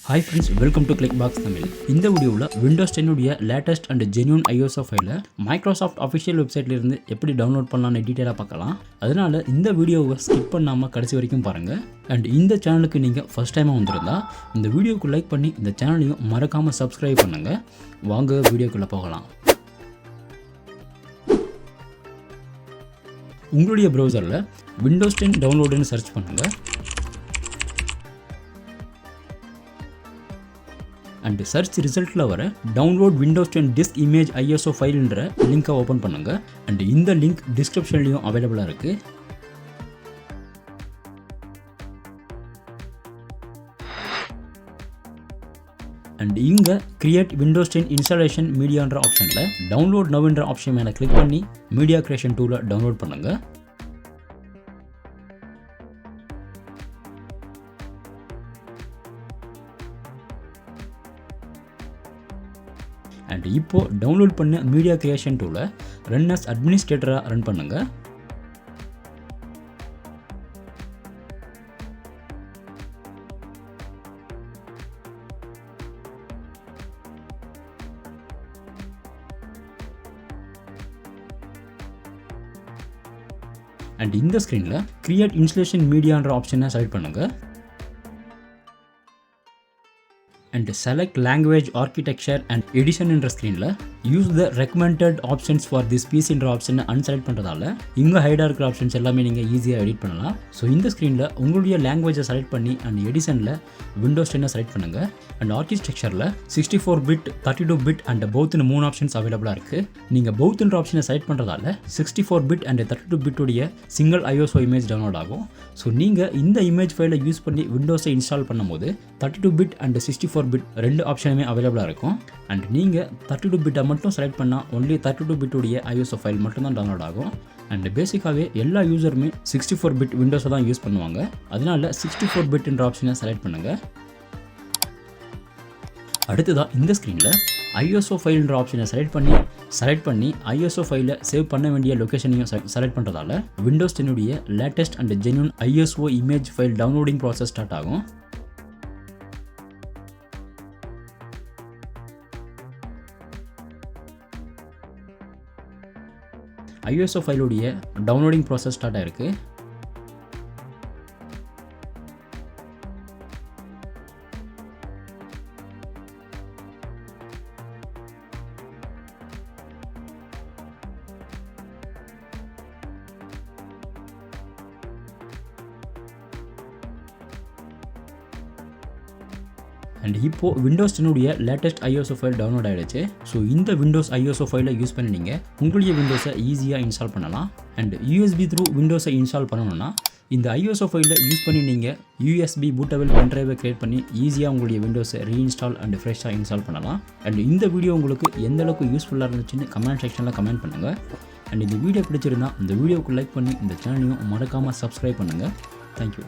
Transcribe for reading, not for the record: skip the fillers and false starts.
Hi friends, welcome to Clickbox Tamil. இந்த வீடியோவில் Windows 10 உடைய லேட்டஸ்ட் அண்ட் ஜென்யூன் iOS ஃபைலை மைக்ரோசாஃப்ட் அஃபிஷியல் வெப்சைட்ல இருந்து எப்படி டவுன்லோட் பண்ணலாம்னு டீட்டெயிலாக பார்க்கலாம். அதனால இந்த வீடியோவை ஸ்கிப் பண்ணாமல் கடைசி வரைக்கும் பாருங்க. அண்ட் இந்த சேனலுக்கு நீங்கள் ஃபர்ஸ்ட் டைமாக வந்திருந்தா இந்த வீடியோக்கு லைக் பண்ணி இந்த சேனலையும் மறக்காமல் சப்ஸ்கிரைப் பண்ணுங்க. வாங்க வீடியோக்குள்ளே போகலாம். உங்களுடைய ப்ரௌசரில் விண்டோஸ் 10 டவுன்லோடுன்னு சர்ச் பண்ணுங்க. அண்ட் சர்ச் ரிசல்ட்டில் வர download Windows 10 disk image ISO ஃபைல்ன்ற லிங்கை ஓப்பன் பண்ணுங்கள். அண்ட் இந்த லிங்க் டிஸ்கிரிப்ஷன்லையும் அவைலபிளாக இருக்குது. அண்ட் இங்கே கிரியேட் விண்டோஸ் 10 இன்ஸ்டாலேஷன் மீடியான்ற ஆப்ஷனில் டவுன்லோட் நவ்ன்ற ஆப்ஷன் மேலே கிளிக் பண்ணி மீடியா கிரியேஷன் டூலை டவுன்லோட் பண்ணுங்கள். அண்ட் இப்போது டவுன்லோட் பண்ண மீடியா கிரியேஷன் டூலை ரன் அஸ் அட்மினிஸ்ட்ரேட்டராக ரன் பண்ணுங்க. அண்ட் இந்த ஸ்க்ரீனில் கிரியேட் இன்ஸ்டலேஷன் மீடியான்ற ஆப்ஷனை செலக்ட் பண்ணுங்க. and select language architecture and edition என்ற ஸ்க்ரீனில் use the recommended options for this பீஸ்ன்ற ஆப்ஷனை அன்செலக்ட் பண்ணுறதால இங்கே ஹைடாக இருக்கிற ஆப்ஷன்ஸ் எல்லாமே நீங்கள் ஈஸியாக எடிட் பண்ணலாம். ஸோ இந்த ஸ்க்ரீனில் உங்களுடைய லாங்குவேஜை செலக்ட் பண்ணி அண்ட் எடிஷனில் விண்டோஸ் 10 செலக்ட் பண்ணுங்கள். அண்ட் ஆர்கிடெக்சரில் 64 பிட் 32 பிட் அண்ட் பௌத்னு 3 ஆப்ஷன்ஸ் அவைலபிளாக இருக்குது. நீங்கள் பௌத்ன்ற ஆப்ஷனை செலக்ட் பண்ணுறதால 64 பிட் அண்ட் 32 பிட்டுடைய சிங்கிள் ஐஓஎஸ் இமேஜ் டவுன்லோட் ஆகும். ஸோ நீங்கள் இந்த இமேஜ் ஃபைலை யூஸ் பண்ணி விண்டோஸை இன்ஸ்டால் பண்ணும்போது 32 பிட் அண்ட் 64 பிட் ரெண்டு ஆப்ஷனுமே அவைலபிளாக இருக்கும். அண்ட் நீங்கள் 32 பிட்டை மட்டும் செலக்ட் பண்ணால் ஒன்லி 32 பிட்டுடைய ஐஓஎஸ் ஃபைல் மட்டும் தான் டவுன்லோட் ஆகும். அண்ட் பேசிக்காகவே எல்லா யூசருமே 64 பிட் விண்டோஸை தான் யூஸ் பண்ணுவாங்க. அதனால 64 பிட்ன்ற ஆப்ஷனை செலக்ட் பண்ணுங்கள். அடுத்ததாக இந்த ஸ்க்ரீனில் ஐஎஸ்ஓ ஃபைல்ன்ற ஆப்ஷனை செலக்ட் பண்ணி ஐஎஸ்ஓ ஃபைலை சேவ் பண்ண வேண்டிய லொக்கேஷனையும் செலக்ட் பண்ணுறதால விண்டோஸ் 10 உடைய latest and genuine ISO image file downloading process start ஆகும். ஐஎஸ்ஓ ஃபைலுடைய டவுன்லோடிங் ப்ராசஸ் ஸ்டார்ட் ஆகிருக்கு. அண்ட் இப்போது விண்டோஸ் 10 உடைய லேட்டஸ்ட் ஐஎஸ்ஓ ஃபைல் டவுன்லோட் ஆகிடுச்சு. ஸோ இந்த விண்டோஸ் ஐஎஸ்ஓ ஃபைலை யூஸ் பண்ணி நீங்கள் உங்களுடைய விண்டோஸை ஈஸியாக இன்ஸ்டால் பண்ணலாம். அண்ட் யூஎஸ்பி த்ரூ விண்டோஸை இன்ஸ்டால் பண்ணணும்னா இந்த ஐஎஸ்ஓ ஃபைலை யூஸ் பண்ணி நீங்கள் யூஎஸ்பி பூட்டபிள் பென்ட்ரைவை கிரியேட் பண்ணி ஈஸியாக உங்களுடைய விண்டோஸை ரீஇன்ஸ்டால் அண்ட் ஃப்ரெஷ்ஷாக இன்ஸ்டால் பண்ணலாம். அண்ட் இந்த வீடியோ உங்களுக்கு எந்த அளவுக்கு யூஸ்ஃபுல்லாக இருந்துச்சுன்னு கமெண்ட் செக்ஷனில் கமெண்ட் பண்ணுங்கள். அண்ட் இந்த வீடியோ பிடிச்சிருந்தா இந்த வீடியோவுக்கு லைக் பண்ணி இந்த சேனலையும் மறக்காமல் சப்ஸ்கிரைப் பண்ணுங்கள். தேங்க்யூ.